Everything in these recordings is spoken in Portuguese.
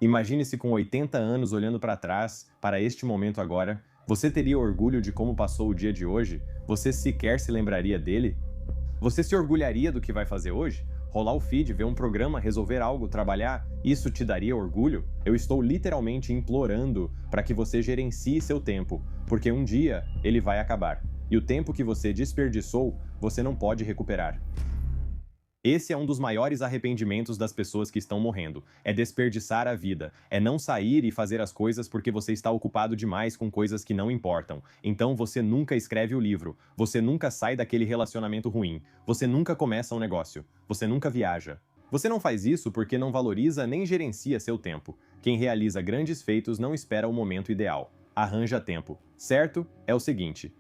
Imagine-se com 80 anos olhando para trás, para este momento agora. Você teria orgulho de como passou o dia de hoje? Você sequer se lembraria dele? Você se orgulharia do que vai fazer hoje? Rolar o feed, ver um programa, resolver algo, trabalhar, isso te daria orgulho? Eu estou literalmente implorando para que você gerencie seu tempo, porque um dia ele vai acabar. E o tempo que você desperdiçou, você não pode recuperar. Esse é um dos maiores arrependimentos das pessoas que estão morrendo. É desperdiçar a vida. É não sair e fazer as coisas porque você está ocupado demais com coisas que não importam. Então você nunca escreve o livro. Você nunca sai daquele relacionamento ruim. Você nunca começa um negócio. Você nunca viaja. Você não faz isso porque não valoriza nem gerencia seu tempo. Quem realiza grandes feitos não espera o momento ideal. Arranja tempo. Certo? É o seguinte.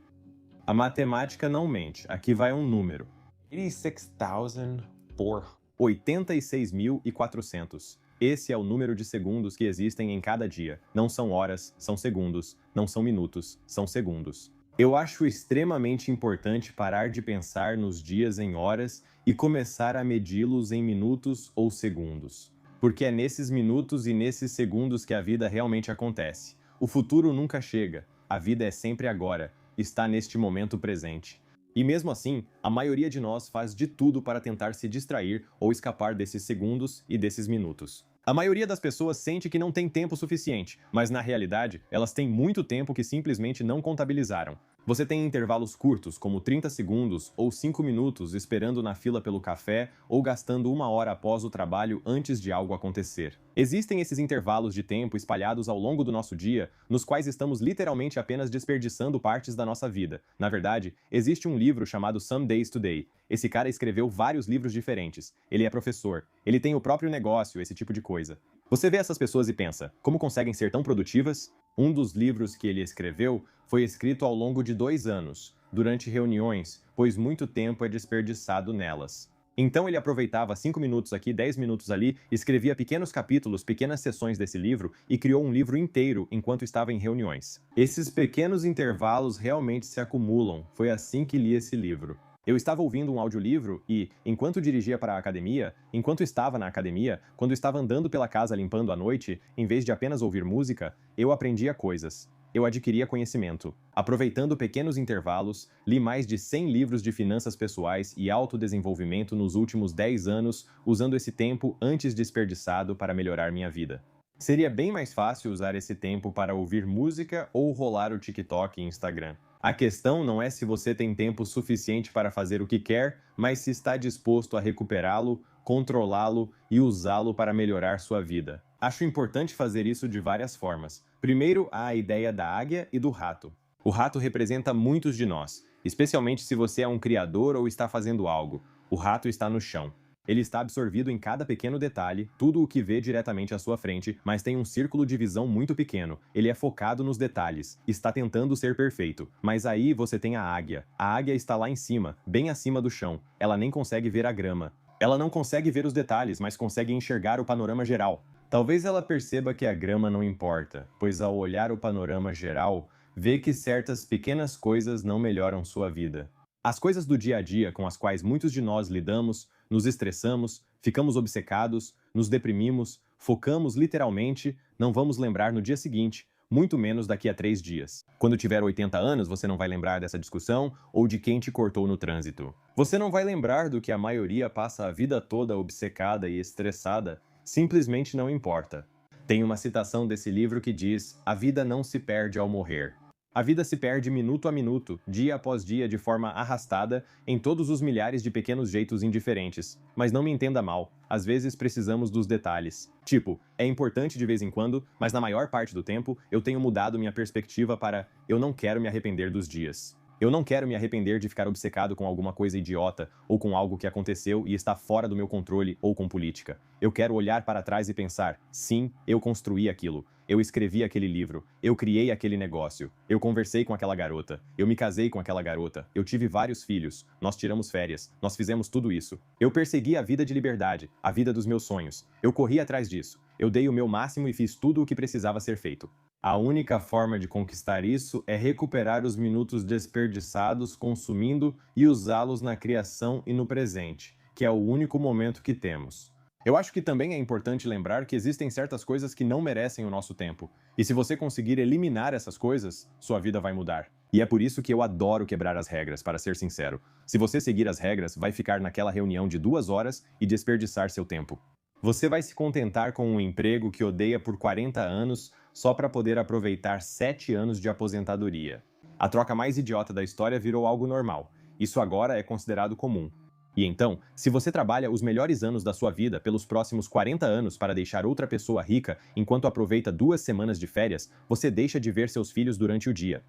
A matemática não mente. Aqui vai um número. 86.400. Esse é o número de segundos que existem em cada dia. Não são horas, são segundos. Não são minutos, são segundos. Eu acho extremamente importante parar de pensar nos dias em horas e começar a medi-los em minutos ou segundos. Porque é nesses minutos e nesses segundos que a vida realmente acontece. O futuro nunca chega. A vida é sempre agora. Está neste momento presente. E mesmo assim, a maioria de nós faz de tudo para tentar se distrair ou escapar desses segundos e desses minutos. A maioria das pessoas sente que não tem tempo suficiente, mas na realidade, elas têm muito tempo que simplesmente não contabilizaram. Você tem intervalos curtos, como 30 segundos ou 5 minutos esperando na fila pelo café ou gastando uma hora após o trabalho antes de algo acontecer. Existem esses intervalos de tempo espalhados ao longo do nosso dia, nos quais estamos literalmente apenas desperdiçando partes da nossa vida. Na verdade, existe um livro chamado Some Days Today. Esse cara escreveu vários livros diferentes. Ele é professor. Ele tem o próprio negócio, esse tipo de coisa. Você vê essas pessoas e pensa, como conseguem ser tão produtivas? Um dos livros que ele escreveu foi escrito ao longo de 2 anos, durante reuniões, pois muito tempo é desperdiçado nelas. Então ele aproveitava 5 minutos aqui, 10 minutos ali, escrevia pequenos capítulos, pequenas seções desse livro e criou um livro inteiro enquanto estava em reuniões. Esses pequenos intervalos realmente se acumulam. Foi assim que li esse livro. Eu estava ouvindo um audiolivro e, enquanto dirigia para a academia, enquanto estava na academia, quando estava andando pela casa limpando à noite, em vez de apenas ouvir música, eu aprendia coisas. Eu adquiria conhecimento. Aproveitando pequenos intervalos, li mais de 100 livros de finanças pessoais e autodesenvolvimento nos últimos 10 anos, usando esse tempo antes desperdiçado para melhorar minha vida. Seria bem mais fácil usar esse tempo para ouvir música ou rolar o TikTok e Instagram. A questão não é se você tem tempo suficiente para fazer o que quer, mas se está disposto a recuperá-lo, controlá-lo e usá-lo para melhorar sua vida. Acho importante fazer isso de várias formas. Primeiro, há a ideia da águia e do rato. O rato representa muitos de nós, especialmente se você é um criador ou está fazendo algo. O rato está no chão. Ele está absorvido em cada pequeno detalhe, tudo o que vê diretamente à sua frente, mas tem um círculo de visão muito pequeno. Ele é focado nos detalhes, está tentando ser perfeito. Mas aí você tem a águia. A águia está lá em cima, bem acima do chão. Ela nem consegue ver a grama. Ela não consegue ver os detalhes, mas consegue enxergar o panorama geral. Talvez ela perceba que a grama não importa, pois ao olhar o panorama geral, vê que certas pequenas coisas não melhoram sua vida. As coisas do dia a dia com as quais muitos de nós lidamos, nos estressamos, ficamos obcecados, nos deprimimos, focamos literalmente, não vamos lembrar no dia seguinte, muito menos daqui a 3 dias. Quando tiver 80 anos, você não vai lembrar dessa discussão ou de quem te cortou no trânsito. Você não vai lembrar do que a maioria passa a vida toda obcecada e estressada, simplesmente não importa. Tem uma citação desse livro que diz: "A vida não se perde ao morrer. A vida se perde minuto a minuto, dia após dia, de forma arrastada, em todos os milhares de pequenos jeitos indiferentes. Mas não me entenda mal, às vezes precisamos dos detalhes. Tipo, é importante de vez em quando, mas na maior parte do tempo, eu tenho mudado minha perspectiva para eu não quero me arrepender dos dias. Eu não quero me arrepender de ficar obcecado com alguma coisa idiota, ou com algo que aconteceu e está fora do meu controle, ou com política. Eu quero olhar para trás e pensar: sim, eu construí aquilo. Eu escrevi aquele livro. Eu criei aquele negócio. Eu conversei com aquela garota. Eu me casei com aquela garota. Eu tive vários filhos. Nós tiramos férias. Nós fizemos tudo isso. Eu persegui a vida de liberdade, a vida dos meus sonhos. Eu corri atrás disso. Eu dei o meu máximo e fiz tudo o que precisava ser feito. A única forma de conquistar isso é recuperar os minutos desperdiçados consumindo e usá-los na criação e no presente, que é o único momento que temos. Eu acho que também é importante lembrar que existem certas coisas que não merecem o nosso tempo. E se você conseguir eliminar essas coisas, sua vida vai mudar. E é por isso que eu adoro quebrar as regras, para ser sincero. Se você seguir as regras, vai ficar naquela reunião de 2 horas e desperdiçar seu tempo. Você vai se contentar com um emprego que odeia por 40 anos só para poder aproveitar 7 anos de aposentadoria. A troca mais idiota da história virou algo normal. Isso agora é considerado comum. E então, se você trabalha os melhores anos da sua vida pelos próximos 40 anos para deixar outra pessoa rica enquanto aproveita 2 semanas de férias, você deixa de ver seus filhos durante o dia.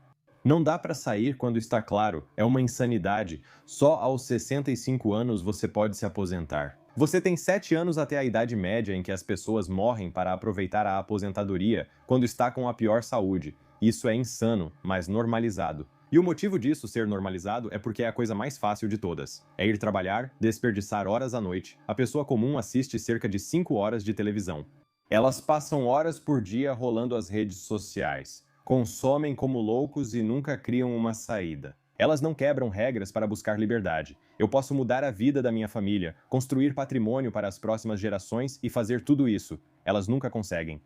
Não dá para sair quando está claro, é uma insanidade. Só aos 65 anos você pode se aposentar. Você tem 7 anos até a idade média em que as pessoas morrem para aproveitar a aposentadoria quando está com a pior saúde. Isso é insano, mas normalizado. E o motivo disso ser normalizado é porque é a coisa mais fácil de todas. É ir trabalhar, desperdiçar horas à noite. A pessoa comum assiste cerca de 5 horas de televisão. Elas passam horas por dia rolando as redes sociais. Consomem como loucos e nunca criam uma saída. Elas não quebram regras para buscar liberdade. Eu posso mudar a vida da minha família, construir patrimônio para as próximas gerações e fazer tudo isso. Elas nunca conseguem.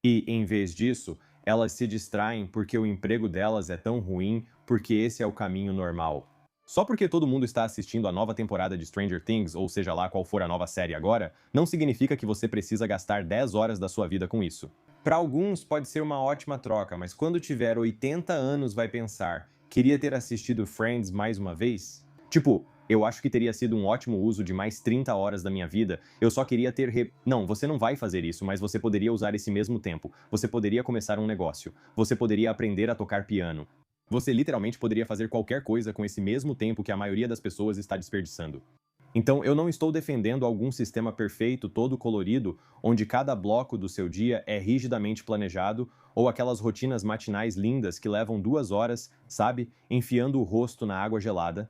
E, em vez disso, elas se distraem porque o emprego delas é tão ruim, porque esse é o caminho normal. Só porque todo mundo está assistindo a nova temporada de Stranger Things, ou seja lá qual for a nova série agora, não significa que você precisa gastar 10 horas da sua vida com isso. Para alguns pode ser uma ótima troca, mas quando tiver 80 anos vai pensar, queria ter assistido Friends mais uma vez? Tipo, eu acho que teria sido um ótimo uso de mais 30 horas da minha vida, eu só queria ter. Não, você não vai fazer isso, mas você poderia usar esse mesmo tempo. Você poderia começar um negócio. Você poderia aprender a tocar piano. Você literalmente poderia fazer qualquer coisa com esse mesmo tempo que a maioria das pessoas está desperdiçando. Então, eu não estou defendendo algum sistema perfeito, todo colorido, onde cada bloco do seu dia é rigidamente planejado, ou aquelas rotinas matinais lindas que levam 2 horas, sabe, enfiando o rosto na água gelada.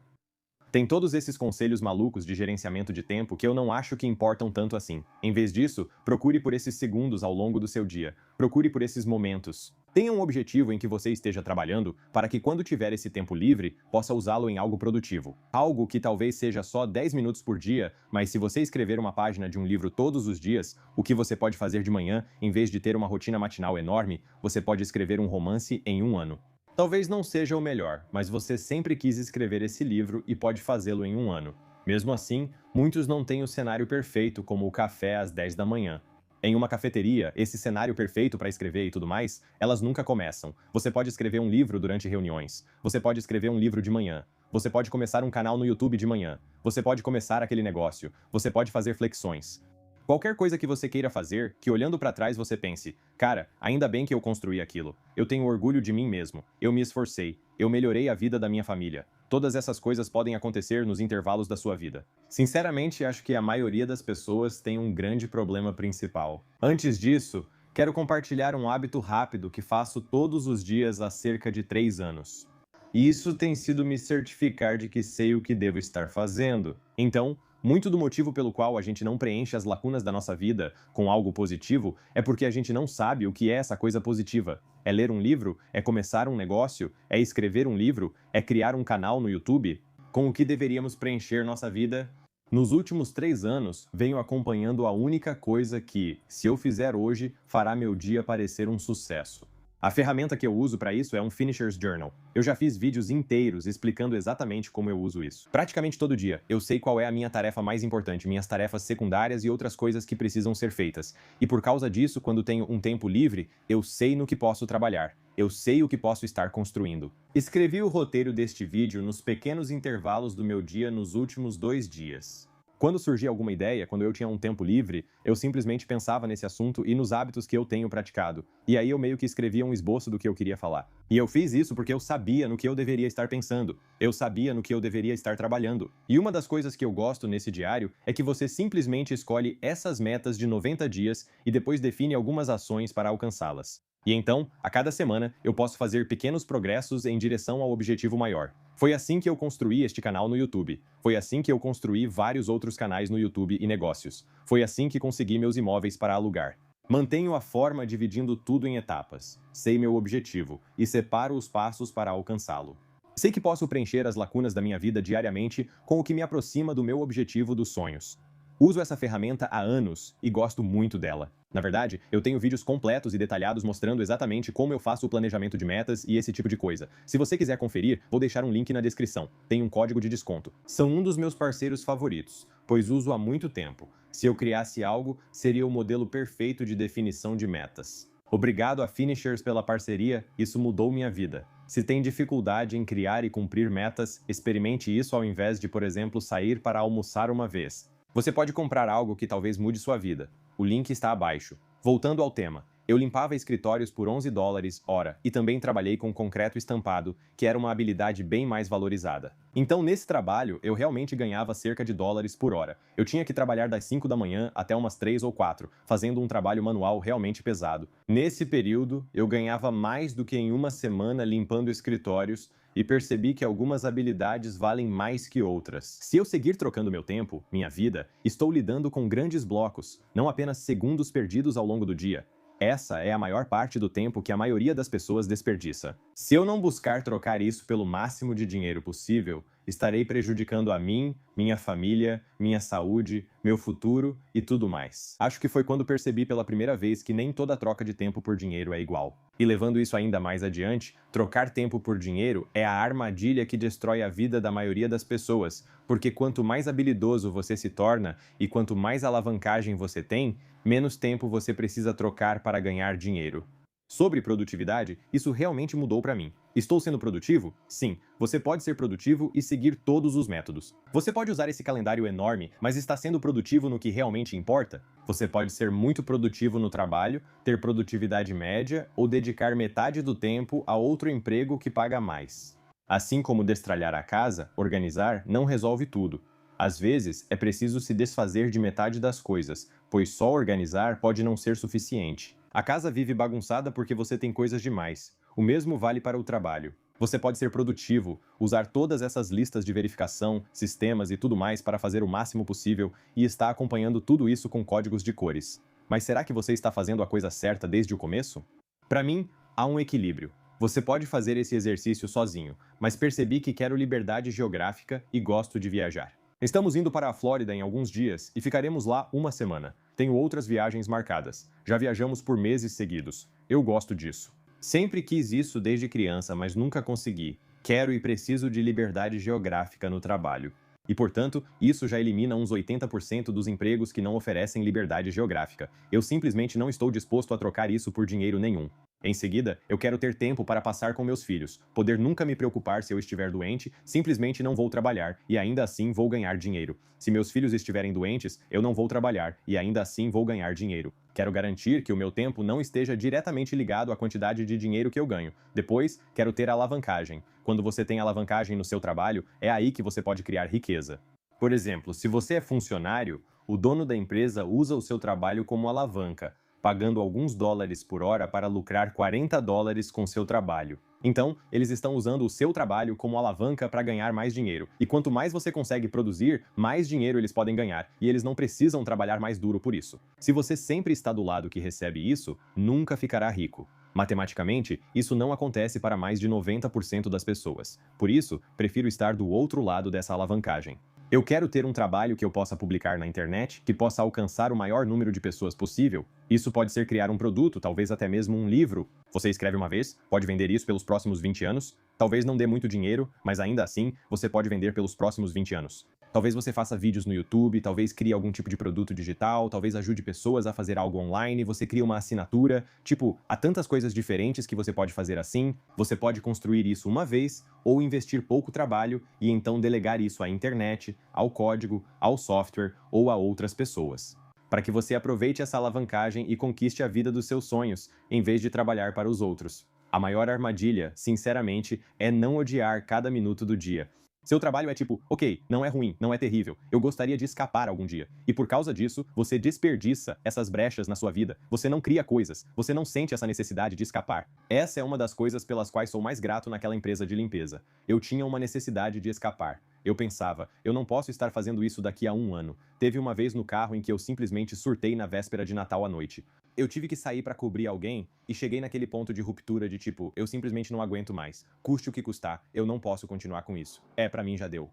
Tem todos esses conselhos malucos de gerenciamento de tempo que eu não acho que importam tanto assim. Em vez disso, procure por esses segundos ao longo do seu dia. Procure por esses momentos. Tenha um objetivo em que você esteja trabalhando para que quando tiver esse tempo livre, possa usá-lo em algo produtivo. Algo que talvez seja só 10 minutos por dia, mas se você escrever uma página de um livro todos os dias, o que você pode fazer de manhã, em vez de ter uma rotina matinal enorme, você pode escrever um romance em 1 ano. Talvez não seja o melhor, mas você sempre quis escrever esse livro e pode fazê-lo em 1 ano. Mesmo assim, muitos não têm o cenário perfeito, como o café às 10 da manhã. Em uma cafeteria, esse cenário perfeito para escrever e tudo mais, elas nunca começam. Você pode escrever um livro durante reuniões. Você pode escrever um livro de manhã. Você pode começar um canal no YouTube de manhã. Você pode começar aquele negócio. Você pode fazer flexões. Qualquer coisa que você queira fazer, que olhando para trás você pense, cara, ainda bem que eu construí aquilo. Eu tenho orgulho de mim mesmo. Eu me esforcei. Eu melhorei a vida da minha família. Todas essas coisas podem acontecer nos intervalos da sua vida. Sinceramente, acho que a maioria das pessoas tem um grande problema principal. Antes disso, quero compartilhar um hábito rápido que faço todos os dias há cerca de 3 anos. E isso tem sido me certificar de que sei o que devo estar fazendo. Então, muito do motivo pelo qual a gente não preenche as lacunas da nossa vida com algo positivo é porque a gente não sabe o que é essa coisa positiva. É ler um livro? É começar um negócio? É escrever um livro? É criar um canal no YouTube? Com o que deveríamos preencher nossa vida? Nos últimos 3 anos, venho acompanhando a única coisa que, se eu fizer hoje, fará meu dia parecer um sucesso. A ferramenta que eu uso para isso é um Finisher's Journal. Eu já fiz vídeos inteiros explicando exatamente como eu uso isso. Praticamente todo dia, eu sei qual é a minha tarefa mais importante, minhas tarefas secundárias e outras coisas que precisam ser feitas. E por causa disso, quando tenho um tempo livre, eu sei no que posso trabalhar. Eu sei o que posso estar construindo. Escrevi o roteiro deste vídeo nos pequenos intervalos do meu dia nos últimos 2 dias. Quando surgia alguma ideia, quando eu tinha um tempo livre, eu simplesmente pensava nesse assunto e nos hábitos que eu tenho praticado. E aí eu meio que escrevia um esboço do que eu queria falar. E eu fiz isso porque eu sabia no que eu deveria estar pensando. Eu sabia no que eu deveria estar trabalhando. E uma das coisas que eu gosto nesse diário é que você simplesmente escolhe essas metas de 90 dias e depois define algumas ações para alcançá-las. E então, a cada semana, eu posso fazer pequenos progressos em direção ao objetivo maior. Foi assim que eu construí este canal no YouTube. Foi assim que eu construí vários outros canais no YouTube e negócios. Foi assim que consegui meus imóveis para alugar. Mantenho a forma dividindo tudo em etapas. Sei meu objetivo e separo os passos para alcançá-lo. Sei que posso preencher as lacunas da minha vida diariamente com o que me aproxima do meu objetivo dos sonhos. Uso essa ferramenta há anos e gosto muito dela. Na verdade, eu tenho vídeos completos e detalhados mostrando exatamente como eu faço o planejamento de metas e esse tipo de coisa. Se você quiser conferir, vou deixar um link na descrição. Tem um código de desconto. São um dos meus parceiros favoritos, pois uso há muito tempo. Se eu criasse algo, seria o modelo perfeito de definição de metas. Obrigado a Finishers pela parceria, isso mudou minha vida. Se tem dificuldade em criar e cumprir metas, experimente isso ao invés de, por exemplo, sair para almoçar uma vez. Você pode comprar algo que talvez mude sua vida. O link está abaixo. Voltando ao tema, eu limpava escritórios por $11 hora e também trabalhei com concreto estampado, que era uma habilidade bem mais valorizada. Então, nesse trabalho, eu realmente ganhava cerca de dólares por hora. Eu tinha que trabalhar das 5 da manhã até umas 3 ou 4, fazendo um trabalho manual realmente pesado. Nesse período, eu ganhava mais do que em uma semana limpando escritórios e percebi que algumas habilidades valem mais que outras. Se eu seguir trocando meu tempo, minha vida, estou lidando com grandes blocos, não apenas segundos perdidos ao longo do dia. Essa é a maior parte do tempo que a maioria das pessoas desperdiça. Se eu não buscar trocar isso pelo máximo de dinheiro possível, estarei prejudicando a mim, minha família, minha saúde, meu futuro e tudo mais. Acho que foi quando percebi pela primeira vez que nem toda troca de tempo por dinheiro é igual. E levando isso ainda mais adiante, trocar tempo por dinheiro é a armadilha que destrói a vida da maioria das pessoas, porque quanto mais habilidoso você se torna e quanto mais alavancagem você tem, menos tempo você precisa trocar para ganhar dinheiro. Sobre produtividade, isso realmente mudou para mim. Estou sendo produtivo? Sim, você pode ser produtivo e seguir todos os métodos. Você pode usar esse calendário enorme, mas está sendo produtivo no que realmente importa? Você pode ser muito produtivo no trabalho, ter produtividade média ou dedicar metade do tempo a outro emprego que paga mais. Assim como destralhar a casa, organizar não resolve tudo. Às vezes, é preciso se desfazer de metade das coisas, pois só organizar pode não ser suficiente. A casa vive bagunçada porque você tem coisas demais. O mesmo vale para o trabalho. Você pode ser produtivo, usar todas essas listas de verificação, sistemas e tudo mais para fazer o máximo possível e está acompanhando tudo isso com códigos de cores. Mas será que você está fazendo a coisa certa desde o começo? Para mim, há um equilíbrio. Você pode fazer esse exercício sozinho, mas percebi que quero liberdade geográfica e gosto de viajar. Estamos indo para a Flórida em alguns dias e ficaremos lá uma semana. Tenho outras viagens marcadas. Já viajamos por meses seguidos. Eu gosto disso. Sempre quis isso desde criança, mas nunca consegui. Quero e preciso de liberdade geográfica no trabalho. E, portanto, isso já elimina uns 80% dos empregos que não oferecem liberdade geográfica. Eu simplesmente não estou disposto a trocar isso por dinheiro nenhum. Em seguida, eu quero ter tempo para passar com meus filhos, poder nunca me preocupar se eu estiver doente, simplesmente não vou trabalhar e ainda assim vou ganhar dinheiro. Se meus filhos estiverem doentes, eu não vou trabalhar e ainda assim vou ganhar dinheiro. Quero garantir que o meu tempo não esteja diretamente ligado à quantidade de dinheiro que eu ganho. Depois, quero ter alavancagem. Quando você tem alavancagem no seu trabalho, é aí que você pode criar riqueza. Por exemplo, se você é funcionário, o dono da empresa usa o seu trabalho como alavanca, pagando alguns dólares por hora para lucrar $40 com seu trabalho. Então, eles estão usando o seu trabalho como alavanca para ganhar mais dinheiro. E quanto mais você consegue produzir, mais dinheiro eles podem ganhar, e eles não precisam trabalhar mais duro por isso. Se você sempre está do lado que recebe isso, nunca ficará rico. Matematicamente, isso não acontece para mais de 90% das pessoas. Por isso, prefiro estar do outro lado dessa alavancagem. Eu quero ter um trabalho que eu possa publicar na internet, que possa alcançar o maior número de pessoas possível. Isso pode ser criar um produto, talvez até mesmo um livro. Você escreve uma vez, pode vender isso pelos próximos 20 anos. Talvez não dê muito dinheiro, mas ainda assim, você pode vender pelos próximos 20 anos. Talvez você faça vídeos no YouTube, talvez crie algum tipo de produto digital, talvez ajude pessoas a fazer algo online, você cria uma assinatura. Tipo, há tantas coisas diferentes que você pode fazer assim. Você pode construir isso uma vez ou investir pouco trabalho e então delegar isso à internet, ao código, ao software ou a outras pessoas. Para que você aproveite essa alavancagem e conquiste a vida dos seus sonhos, em vez de trabalhar para os outros. A maior armadilha, sinceramente, é não odiar cada minuto do dia. Seu trabalho é tipo, ok, não é ruim, não é terrível, eu gostaria de escapar algum dia. E por causa disso, você desperdiça essas brechas na sua vida. Você não cria coisas, você não sente essa necessidade de escapar. Essa é uma das coisas pelas quais sou mais grato naquela empresa de limpeza. Eu tinha uma necessidade de escapar. Eu pensava, eu não posso estar fazendo isso daqui a um ano. Teve uma vez no carro em que eu simplesmente surtei na véspera de Natal à noite. Eu tive que sair para cobrir alguém e cheguei naquele ponto de ruptura de tipo, eu simplesmente não aguento mais. Custe o que custar, eu não posso continuar com isso. Pra mim já deu.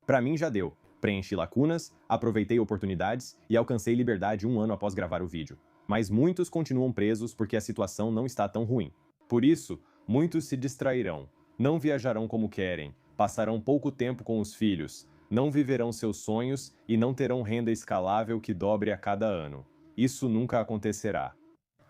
Pra mim já deu. Preenchi lacunas, aproveitei oportunidades e alcancei liberdade um ano após gravar o vídeo. Mas muitos continuam presos porque a situação não está tão ruim. Por isso, muitos se distrairão, não viajarão como querem, passarão pouco tempo com os filhos, não viverão seus sonhos e não terão renda escalável que dobre a cada ano. Isso nunca acontecerá.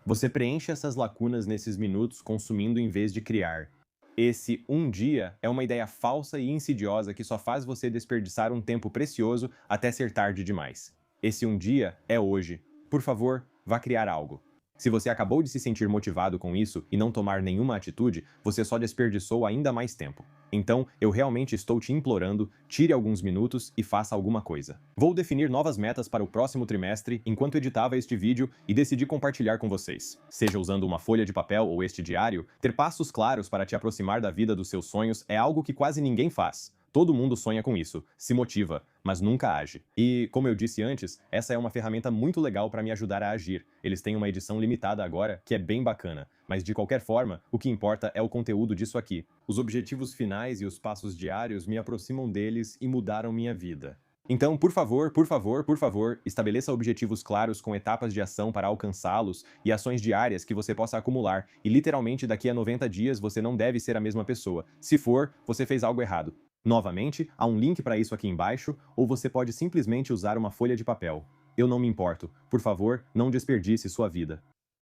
Você preenche essas lacunas nesses minutos consumindo em vez de criar. Esse um dia é uma ideia falsa e insidiosa que só faz você desperdiçar um tempo precioso até ser tarde demais. Esse um dia é hoje. Por favor, vá criar algo. Se você acabou de se sentir motivado com isso e não tomar nenhuma atitude, você só desperdiçou ainda mais tempo. Então, eu realmente estou te implorando, tire alguns minutos e faça alguma coisa. Vou definir novas metas para o próximo trimestre enquanto editava este vídeo e decidi compartilhar com vocês. Seja usando uma folha de papel ou este diário, ter passos claros para te aproximar da vida dos seus sonhos é algo que quase ninguém faz. Todo mundo sonha com isso, se motiva, mas nunca age. E, como eu disse antes, essa é uma ferramenta muito legal para me ajudar a agir. Eles têm uma edição limitada agora, que é bem bacana. Mas de qualquer forma, o que importa é o conteúdo disso aqui. Os objetivos finais e os passos diários me aproximam deles e mudaram minha vida. Então, por favor, estabeleça objetivos claros com etapas de ação para alcançá-los e ações diárias que você possa acumular. E literalmente, daqui a 90 dias, você não deve ser a mesma pessoa. Se for, você fez algo errado. Novamente, há um link para isso aqui embaixo, ou você pode simplesmente usar uma folha de papel. Eu não me importo. Por favor, não desperdice sua vida.